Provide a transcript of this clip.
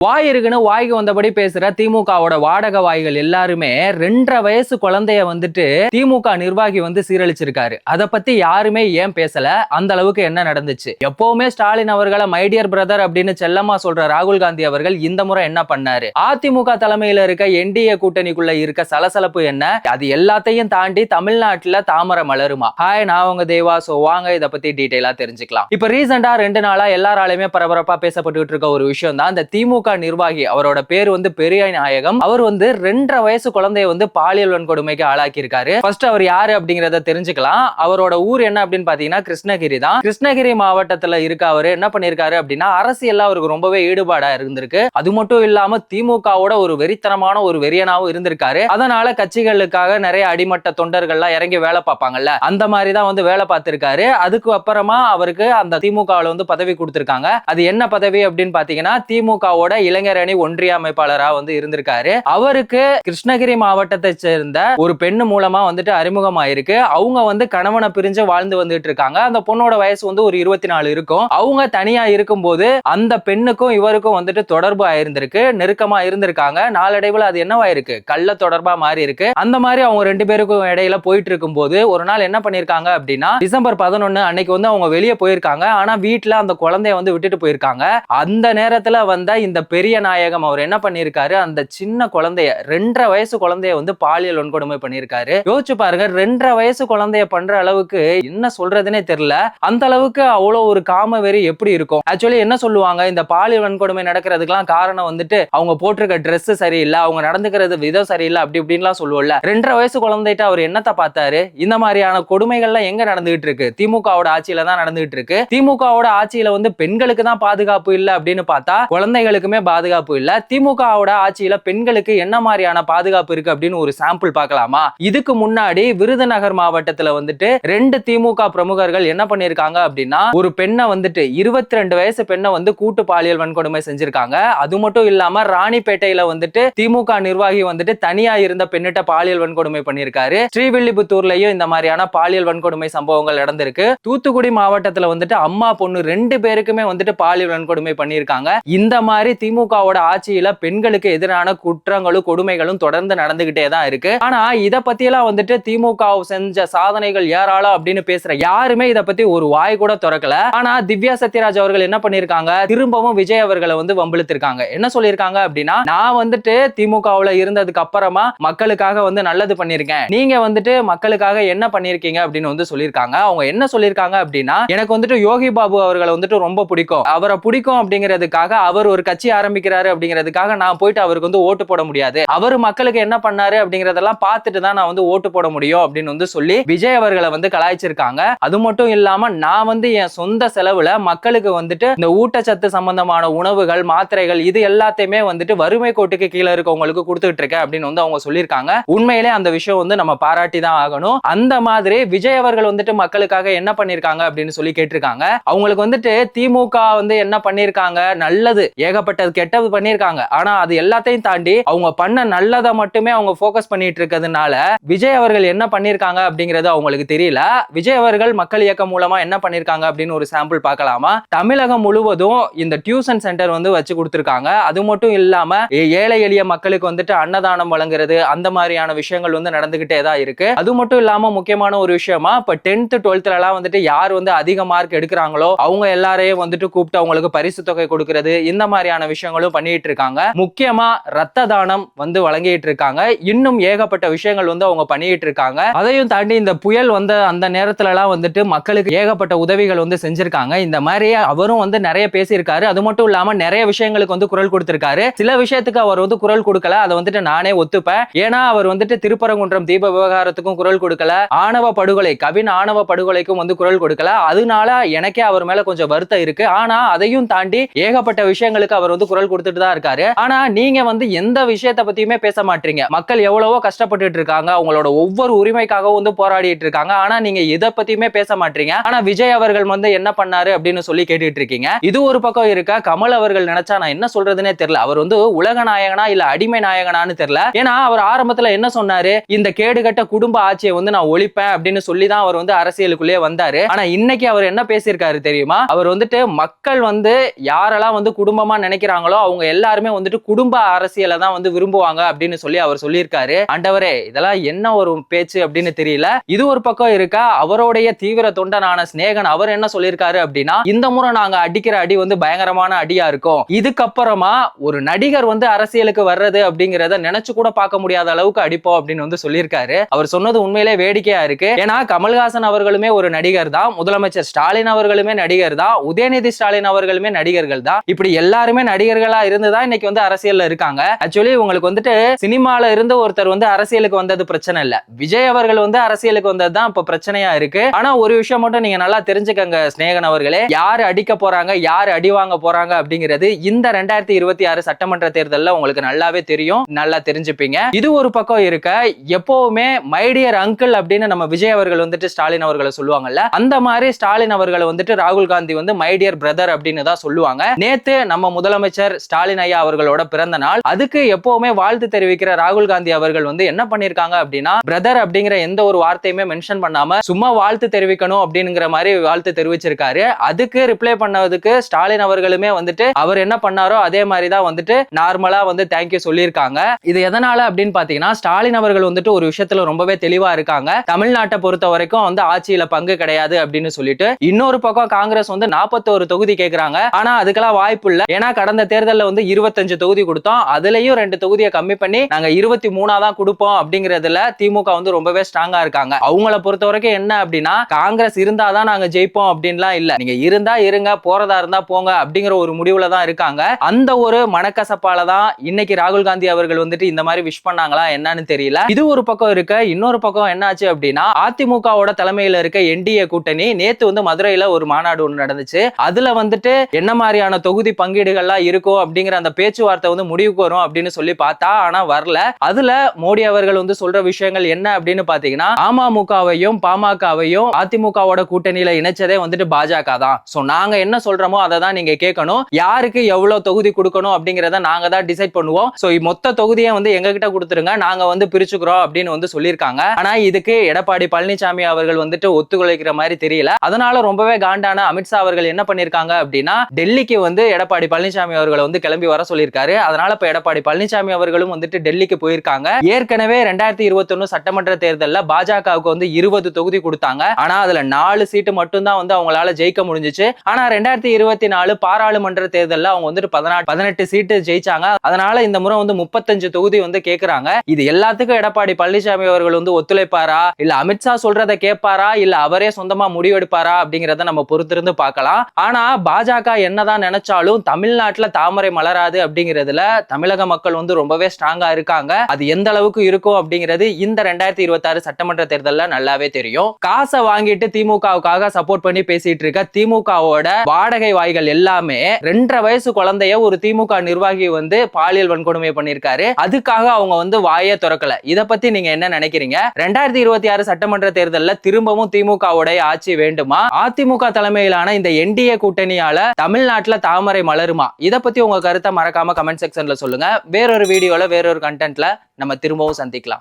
வாய் இருக்குன்னு வாய்க்கு வந்தபடி பேசுற திமுகவோட வாடக வாய்கள் எல்லாருமே 2.5 வயசு குழந்தைய வந்துட்டு திமுக நிர்வாகி வந்து சீரழிச்சிருக்காரு. அதை பத்தி யாருமே ஏன் பேசல? அந்த அளவுக்கு என்ன நடந்துச்சு? எப்பவுமே ஸ்டாலின் அவர்களை மைடியர் பிரதர் அப்படின்னு செல்லமா சொல்ற ராகுல் காந்தி அவர்கள் இந்த முறை என்ன பண்ணாரு? அதிமுக தலைமையில இருக்க என்டிஏ கூட்டணிக்குள்ள இருக்க சலசலப்பு என்ன? அது எல்லாத்தையும் தாண்டி தமிழ்நாட்டுல தாமரை மலருமா? ஹாய், நான் உங்க தேவா. சோ வாங்க இதை பத்தி டீடைலா தெரிஞ்சுக்கலாம். இப்ப ரீசெண்டா 2 நாளா எல்லாராலையுமே பரபரப்பா பேசப்பட்டு இருக்க ஒரு விஷயம் தான் இந்த திமுக நிர்வாகி. அவரோட பேர் வந்து பெரிய நாயகம். அவர் வந்து 2.5 வயசு குழந்தைய வந்து பாலியல் வன்கொடுமைக்கு ஆளாக்கி இருக்காரு. ஃபர்ஸ்ட் அவர் யாரு அப்படிங்கறத தெரிஞ்சுக்கலாம். அவரோட ஊர் என்ன அப்படின்னு பாத்தீங்கன்னா கிருஷ்ணகிரி தான். கிருஷ்ணகிரி மாவட்டத்துல இருக்க அவரு என்ன பண்ணிருக்காரு அப்படின்னா அரசியல்ல அவருக்கு ரொம்பவே ஈடுபாடா இருந்திருக்கு. அது மட்டும் இல்லாம திமுகவோட ஒரு வெறித்தனமான ஒரு வெறியனாவும் இருந்திருக்காரு. அதனால கட்சிகளுக்காக நிறைய அடிமட்ட தொண்டர்கள்லாம் இறங்கி வேலை பார்ப்பாங்கல்ல, அந்த மாதிரி தான் வந்து வேலை பார்த்திருக்காரு. அதுக்கு அப்புறமா அவருக்கு அந்த திமுகவுல வந்து பதவி கொடுத்திருக்காங்க. அது என்ன பதவி அப்படின்னு பாத்தீங்கன்னா திமுகவோட இளைஞர் அணி ஒன்றிய அமைப்பாளரா வந்து இருந்திருக்காரு. அவருக்கு கிருஷ்ணகிரி மாவட்டத்தை சேர்ந்த ஒரு பெண்ணு மூலமா வந்துட்டு அறிமுகமாயிருக்கு. அவங்க வந்து கணவனை பிரிஞ்சு வாழ்ந்து வந்துட்டு இருக்காங்க. அந்த பொண்ணோட வயசு வந்து ஒரு 24 இருக்கும். அவங்க தனியா இருக்கும்போது அந்த பெண்ணுக்கும் இவருக்கும் வந்துட்டு தொடர்பு ஆயிருந்திருக்கு, நெருக்கமா இருந்திருக்காங்க. நாளடைவுல அது என்னவாயிருக்கு? கள்ள தொடர்பா மாறி இருக்கு. அந்த மாதிரி அவங்க 2 பேருக்கும் இடையில போயிட்டு இருக்கும்போது ஒரு நாள் என்ன பண்ணிருக்காங்க அப்படின்னா டிசம்பர் 11 அன்னைக்கு வந்து அவங்க வெளியே போயிருக்காங்க. ஆனா வீட்டுல அந்த குழந்தைய வந்து விட்டுட்டு போயிருக்காங்க. அந்த நேரத்துல வந்த இந்த பெரிய நாயகம் அவர் என்ன பண்ணிருக்காரு? அந்த சின்ன குழந்தைய 2.5 வயசு குழந்தைய வந்து பாலியல் வன்கொடுமை பண்ணிருக்காரு. யோசிச்சு பாருங்க, 2.5 வயசு குழந்தைய பண்ற அளவுக்கு என்ன சொல்றதுனே தெரியல. அந்த அளவுக்கு அவ்வளவு ஒரு காம வெறி எப்படி இருக்கும்? ஆக்சுவலி என்ன சொல்லுவாங்க, இந்த பாலியல் வன்கொடுமை நடக்கிறதுக்கெல்லாம் காரணம் வந்துட்டு அவங்க போட்டிருக்க ட்ரெஸ் சரியில்லை, அவங்க நடந்துக்கிறது விதம் சரியில்லை, அப்படி இப்படின்லாம் சொல்லுவோம்ல. 2.5 வயசு குழந்தைகிட்ட அவர் என்னத்த பார்த்தாரு? இந்த மாதிரியான கொடுமைகள்லாம் எங்க நடந்துகிட்டு இருக்கு? திமுகவோட ஆட்சியில தான் நடந்துகிட்டு இருக்கு. திமுகவோட ஆட்சியில வந்து பெண்களுக்கு தான் பாதுகாப்பு இல்லை அப்படின்னு பார்த்தா குழந்தைகளுக்குமே பாதுகாப்பு இல்ல. திமுகவோட ஆட்சியில பெண்களுக்கு என்ன மாதிரியான பாதுகாப்பு இருக்கு அப்படின்னு ஒரு சாம்பிள் பார்க்கலாமா? இதுக்கு முன்னாடி விருதுநகர் மாவட்டத்துல வந்துட்டு 2 திமுக பிரமுகர்கள் என்ன பண்ணிருக்காங்க அப்படின்னா ஒரு பெண்ணை வந்துட்டு 22 வயசு பெண்ணை வந்து கூட்டு பாலியல் வன்கொடுமை செஞ்சிருக்காங்க. அது மட்டும் இல்லாம ராணிப்பேட்டையில வந்துட்டு திமுக நிர்வாகி வந்துட்டு தனியா இருந்த பெண்ணிட்ட பாலியல் வன்கொடுமை பண்ணிருக்காரு. ஸ்ரீவில்லிபுத்தூர்லயும் இந்த மாதிரியான பாலியல் வன்கொடுமை சம்பவங்கள் நடந்திருக்கு. தூத்துக்குடி மாவட்டத்துல வந்துட்டு அம்மா பொண்ணு 2 பேருக்குமே வந்துட்டு பாலியல் வன்கொடுமை பண்ணிருக்காங்க. இந்த மாதிரி திமுகவோட ஆட்சியில பெண்களுக்கு எதிரான குற்றங்களும் கொடுமைகளும் தொடர்ந்து நடந்துகிட்டே தான் இருக்கு. ஆனா இத பத்தி எல்லாம் வந்துட்டு திமுக செஞ்ச சாதனைகள் ஏராளம் அப்படின்னு பேசுற யாருமே இத பத்தி ஒரு வாய் கூட திறக்கல. ஆனா திவ்யா சத்யராஜ் அவர்கள் என்ன பண்ணிருக்காங்க? திரும்பவும் விஜய் அவர்களை வந்து வம்பிழுத்திருக்காங்க. என்ன சொல்லிருக்காங்க அப்படின்னா, நான் வந்துட்டு திமுகவுல இருந்ததுக்கு அப்புறமா மக்களுக்காக வந்து நல்லது பண்ணிருக்கேன், நீங்க வந்துட்டு மக்களுக்காக என்ன பண்ணிருக்கீங்க அப்படின்னு வந்து சொல்லிருக்காங்க. அவங்க என்ன சொல்லிருக்காங்க அப்படின்னா, எனக்கு வந்துட்டு யோகி பாபு அவர்களை வந்துட்டு ரொம்ப பிடிக்கும், அவரை பிடிக்கும் அப்படிங்கிறதுக்காக அவர் ஒரு கட்சி ஆரம்பிக்கிறாரு அப்படிங்கிறதுக்காக நான் போயிட்டு அவருக்கு வந்து ஓட்டு போட முடியாது, அவர் மக்களுக்கு என்ன பண்ணாரு அப்படிங்கறதெல்லாம் பார்த்துட்டு தான் நான் வந்து ஓட்டு போட முடியும் அப்படின்னு வந்து சொல்லி விஜய் அவர்களை வந்து கலாய்ச்சிருக்காங்க. அது மட்டும் இல்லாம நான் வந்து என் சொந்த செலவுல மக்களுக்கு வந்துட்டு இந்த ஊட்டச்சத்து சம்பந்தமான உணவுகள், மாத்திரைகள் இது எல்லாத்தையுமே வந்துட்டு வறுமை கோட்டுக்கு கீழே இருக்கவங்களுக்கு கொடுத்துட்டு இருக்கேன் அப்படின்னு வந்து அவங்க சொல்லியிருக்காங்க. உண்மையிலே அந்த விஷயம் வந்து நம்ம பாராட்டி தான் ஆகணும். அந்த மாதிரி விஜய் அவர்கள் வந்துட்டு மக்களுக்காக என்ன பண்ணிருக்காங்க அப்படின்னு சொல்லி கேட்டிருக்காங்க. அவங்களுக்கு வந்துட்டு திமுக வந்து என்ன பண்ணிருக்காங்க? நல்லது ஏகப்பட்டது கெட்டது பண்ணிருக்காங்க. ஆனா அது எல்லாத்தையும் தாண்டி அவங்க பண்ண நல்லதை மட்டுமே அவங்க போக்கஸ் பண்ணிட்டு இருக்கிறதுனால விஜய் அவர்கள் என்ன பண்ணிருக்காங்க அப்படிங்கிறது அவங்களுக்கு தெரியல. விஜய் அவர்கள் மக்கள் இயக்கம் மூலமா என்ன பண்ணிருக்காங்க அப்படின்னு ஒரு சாம்பிள் பார்க்கலாமா? தமிழகம் முழுவதும் இந்த டியூஷன் சென்டர் வந்து வச்சு கொடுத்திருக்காங்க. அது மட்டும் இல்லாம ஏழை எளிய மக்களுக்கு வந்துட்டு அன்னதானம் வழங்குறது, அந்த மாதிரியான விஷயங்கள் வந்து நடந்துகிட்டே தான் இருக்கு. அது மட்டும் இல்லாம முக்கியமான ஒரு விஷயமா, இப்ப 10th 12th எல்லாம் வந்துட்டு யார் வந்து அதிக மார்க் எடுக்கிறாங்களோ அவங்க எல்லாரையும் வந்துட்டு கூப்பிட்டு அவங்களுக்கு பரிசு தொகை கொடுக்கிறது, இந்த மாதிரியான விஷயங்களும் பண்ணிட்டு இருக்காங்க. முக்கியமா ரத்த தானம் வந்து வழங்கிட்டு இருக்காங்க. இன்னும் ஏகப்பட்ட விஷயங்கள் வந்து அவங்க பண்ணிட்டு இருக்காங்க. அதையும் தாண்டி இந்த புயல் வந்த அந்த நேரத்துல எல்லாம் வந்துட்டு மக்களுக்கு ஏகப்பட்ட உதவிகள் வந்து செஞ்சிருக்காங்க. இந்த மாதிரி அவரும் வந்து நிறைய பேசியிருக்காரு. அது மட்டும் இல்லாம நிறைய விஷயங்களுக்கு வந்து குரல் கொடுத்திருக்காரு. சில விஷயத்துக்கு அவர் வந்து குரல் கொடுக்கல, அதை வந்துட்டு நானே ஒத்துப்பேன். ஏன்னா அவர் வந்துட்டு திருப்பரங்குன்றம் தீப விவகாரத்துக்கும் குரல் கொடுக்கல, ஆணவ படுகொலை கவின் ஆணவ படுகொலைக்கும் வந்து குரல் கொடுக்கல. அதனால எனக்கே அவர் மேல கொஞ்சம் வருத்தம் இருக்கு. ஆனா அதையும் தாண்டி ஏகப்பட்ட விஷயங்களுக்கு அவர் வந்து குரல் கொடுத்துட்டு தான் இருக்காரு. ஆனா நீங்க வந்து எந்த விஷயத்தை பத்தியுமே பேச மாட்டீங்க. மக்கள் எவ்வளவோ கஷ்டப்பட்டு இருக்காங்க, அவங்களோட ஒவ்வொரு உரிமைக்காகவும் வந்து போராடிட்டு இருக்காங்க. ஆனா நீங்க எதை பத்தியுமே பேச மாட்டீங்க. ஆனா விஜய் அவர்கள் வந்து என்ன பண்ணாரு அப்படின்னு சொல்லி கேட்டுட்டு இருக்கீங்க. இது ஒரு பக்கம் இருக்க, கமல் அவர்கள் நினைச்சா நான் என்ன சொல்றதுன்னே தெரியல. அவர் வந்து உலக நாயகனா இல்ல அடிமை நாயகனான்னு தெரியல. ஏன்னா அவர் ஆரம்பத்துல என்ன சொன்னாரு, இந்த கேடுகட்ட குடும்ப ஆட்சியை வந்து நான் ஒழிப்பேன் அப்படின்னு சொல்லி தான் அவர் வந்து அரசியலுக்குள்ளே வந்தாரு. ஆனா இன்னைக்கு அவர் என்ன பேசியிருக்காரு தெரியுமா? அவர் வந்துட்டு மக்கள் வந்து யாரெல்லாம் வந்து குடும்பமா நினைக்கிறாங்க ஆரம்பிக்கிறாங்களோ அவங்க எல்லாருமே வந்துட்டு குடும்ப அரசியலை தான் வந்து விரும்புவாங்க அப்படின்னு சொல்லி அவர் சொல்லியிருக்காரு. ஆண்டவரே, இதெல்லாம் என்ன ஒரு பேச்சு அப்படின்னு தெரியல. இது ஒரு பக்கம் இருக்கா, அவருடைய தீவிர தொண்டனான சிநேகன் அவர் என்ன சொல்லியிருக்காரு அப்படின்னா, இந்த முறை நாங்க அடிக்கிற அடி வந்து பயங்கரமான அடியா இருக்கும். இதுக்கப்புறமா ஒரு நடிகர் வந்து அரசியலுக்கு வர்றது அப்படிங்கறத நினைச்சு கூட பார்க்க முடியாத அளவுக்கு அடிப்போம் அப்படின்னு வந்து சொல்லியிருக்காரு. அவர் சொன்னது உண்மையிலே வேடிக்கையா இருக்கு. ஏன்னா கமல்ஹாசன் அவர்களுமே ஒரு நடிகர் தான், முதலமைச்சர் ஸ்டாலின் அவர்களுமே நடிகர் தான், உதயநிதி ஸ்டாலின் அவர்களுமே நடிகர்கள் தான். இப்படி எல்லாருமே நடிகர்களா இருந்துதான் இன்னைக்கு வந்து அரசியல்ல இருக்காங்க. ஆக்சுவலி உங்களுக்கு வந்துட்டு சினிமால இருந்து ஒருத்தர் வந்து அரசியலுக்கு வந்தது பிரச்சனை இல்ல, விஜய் அவர்கள் வந்து அரசியலுக்கு வந்தது தான் இப்ப பிரச்சனையா இருக்கு. ஆனா ஒரு விஷயம் மட்டும் நீங்க நல்லா தெரிஞ்சுக்கங்க சிநேகன் அவர்களே, யாரு அடிக்க போறாங்க யாரு அடி வாங்க போறாங்க அப்படிங்கிறது இந்த 2026 சட்டமன்ற தேர்தல்ல உங்களுக்கு நல்லாவே தெரியும், நல்லா தெரிஞ்சுப்பீங்க. இது ஒரு பக்கம் இருக்க, எப்பவுமே மை டியர் அங்கிள் அப்படின்னு நம்ம விஜய் அவர்கள் வந்துட்டு ஸ்டாலின் அவர்களை சொல்லுவாங்கல்ல, அந்த மாதிரி ஸ்டாலின் அவர்களை வந்துட்டு ராகுல் காந்தி வந்து மை டியர் பிரதர் அப்படின்னு தான் சொல்லுவாங்க. நேத்து நம்ம முதலமைச்சர் ஸ்டாலின் ஐயா அவர்களோட பிறந்த நாள், அதுக்கு எப்பவுமே வாழ்த்து தெரிவிக்கிற ராகுல் காந்தி அவர்கள் வந்து என்ன பண்ணிருக்காங்க அப்படின்னா, பிரதர் அப்படிங்கிற எந்த ஒரு வார்த்தையுமே மென்ஷன் பண்ணாம சும்மா வாழ்த்து தெரிவிக்கணும் அப்படிங்கிற மாதிரி வாழ்த்து தெரிவிச்சிருக்காரு. அதுக்கு ரிப்ளை பண்ணதுக்கு ஸ்டாலின் அவர்களுமே வந்துட்டு அவர் என்ன பண்ணாரோ அதே மாதிரி தான் வந்துட்டு நார்மலா வந்து தேங்க்யூ சொல்லியிருக்காங்க. இது எதனால அப்படின்னு பாத்தீங்கன்னா, ஸ்டாலின் அவர்கள் வந்துட்டு ஒரு விஷயத்துல ரொம்பவே தெளிவா இருக்காங்க. தமிழ்நாட்டை பொறுத்த வரைக்கும் வந்து ஆட்சியில பங்கு கிடையாது அப்படின்னு சொல்லிட்டு, இன்னொரு பக்கம் காங்கிரஸ் வந்து 41 தொகுதி கேட்கறாங்க. ஆனா அதுக்கெல்லாம் வாய்ப்பு இல்ல. ஏன்னா கடந்த தேர்தல்ல வந்து 25 தொகுதி கொடுத்தோம், அதுலயும் 2 தொகுதியை கம்மி பண்ணி நாங்க 23 தான் கொடுப்போம் அப்படிங்கறதுல திமுக வந்து ரொம்பவே ஸ்ட்ராங்கா இருக்காங்க. அவங்கள பொறுத்த வரைக்கும் என்ன அப்படின்னா, காங்கிரஸ் இருந்தாதான் நாங்க ஜெயிப்போம் அப்படின்லாம் இல்ல, நீங்க இருந்தா இருங்க போறதா இருந்தா போங்க அப்படிங்கிற ஒரு முடிவுல தான் இருக்காங்க. அந்த ஒரு மனக்கசப்பால தான் இன்னைக்கு ராகுல் காந்தி அவர்கள் வந்துட்டு இந்த மாதிரி விஷ் பண்ணாங்களா என்னன்னு தெரியல. இது ஒரு பக்கம் இருக்க, இன்னொரு பக்கம் என்னாச்சு அப்படின்னா, அதிமுகவோட தலைமையில இருக்க என்டிஏ கூட்டணி நேத்து வந்து மதுரையில ஒரு மாநாடு ஒன்று நடந்துச்சு. அதுல வந்துட்டு என்ன மாதிரியான தொகுதி பங்கீடுகள்லாம் இருக்கும் அப்படிங்கிற அந்த பேச்சுவார்த்தை வந்து முடிவுக்கு வரும் அப்படின்னு சொல்லி பார்த்தா, ஆனா வரல. அதுல மோடி அவர்கள் வந்து சொல்ற விஷயங்கள் என்ன அப்படின்னு பாத்தீங்கன்னா, அமமுகவையும் பாமகவையும் அதிமுகவோட கூட்டணியில இணைச்சதே வந்துட்டு பாஜக தான். சோ நாங்க என்ன சொல்றோமோ அதை தான் நீங்க கேட்கணும், யாருக்கு எவ்வளவு தொகுதி கொடுக்கணும் அப்படிங்கறத நாங்க தான் டிசைட் பண்ணுவோம். சோ மொத்த தொகுதியை வந்து எங்க கிட்ட கொடுத்துருங்க, நாங்க வந்து பிரிச்சுக்கிறோம் அப்படின்னு வந்து சொல்லியிருக்காங்க. ஆனா இதுக்கு எடப்பாடி பழனிசாமி அவர்கள் வந்துட்டு ஒத்துழைக்கிற மாதிரி தெரியல. அதனால ரொம்பவே காண்டான அமித்ஷா அவர்கள் என்ன பண்ணிருக்காங்க அப்படின்னா, டெல்லிக்கு வந்து எடப்பாடி பழனிசாமி அவர்களை வந்து கிளம்பி வர சொல்லியிருக்காரு. அதனால இப்ப எடப்பாடி பழனிசாமி அவர்களும் வந்துட்டு டெல்லிக்கு போயிருக்காங்க. ஏற்கனவே 2021 சட்டமன்ற தேர்தலில் பாஜகவுக்கு வந்து 20 தொகுதி கொடுத்தாங்க. ஆனா அதுல 4 சீட்டு மட்டும் தான் வந்து அவங்களால ஜெயிக்க முடிஞ்சிச்சு. ஆனா 2024 பாராளுமன்ற தேர்தலில் அவங்க வந்துட்டு 18 சீட்டு ஜெயிச்சாங்க. அதனால இந்த முறை வந்து 35 தொகுதி வந்து கேக்குறாங்க. இது எல்லாத்துக்கும் எடப்பாடி பழனிசாமி அவர்கள் வந்து ஒத்துழைப்பாரா, இல்ல அமித்ஷா சொல்றதை கேட்பாரா, இல்ல அவரே சொந்தமா முடிவெடுப்பாரா அப்படிங்கறத நம்ம பொறுத்திருந்து பார்க்கலாம். ஆனா பாஜக என்னதான் நினைச்சாலும் தமிழ்நாட்டுல தாமரை மலராது அப்படிங்கிறதுல தமிழக மக்கள் வந்து ரொம்பவே ஸ்ட்ராங்கா இருக்காங்க. அது எந்த அளவுக்கு இருக்கும் அப்படிங்கிறது இந்த 2026 சட்டமன்ற தேர்தல்ல நல்லாவே தெரியும். காசை வாங்கிட்டு திமுகவுக்காக சப்போர்ட் பண்ணி பேசிட்டு இருக்க திமுகவோட வாடகை வாய்கள் எல்லாமே 2.5 வயசு குழந்தைய ஒரு திமுக நிர்வாகி வந்து பாலியல் வன்கொடுமை பண்ணிருக்காரு. அதுக்காக அவங்க வந்து வாயே திறக்கல. இத பத்தி நீங்க என்ன நினைக்கிறீங்க? 2026 சட்டமன்ற தேர்தல்ல திரும்பவும் திமுகவுடைய ஆட்சி வேண்டுமா, அதிமுக தலைமையிலான இந்த என்டிஏ கூட்டணியால தமிழ்நாட்டுல தாமரை மலருமா? இத பத்தி உங்க கருத்தை மறக்காம கமெண்ட் செக்ஷன்ல சொல்லுங்க. வேறொரு வீடியோல வேறொரு கண்டென்ட்ல நம்ம திரும்பவும் சந்திக்கலாம்.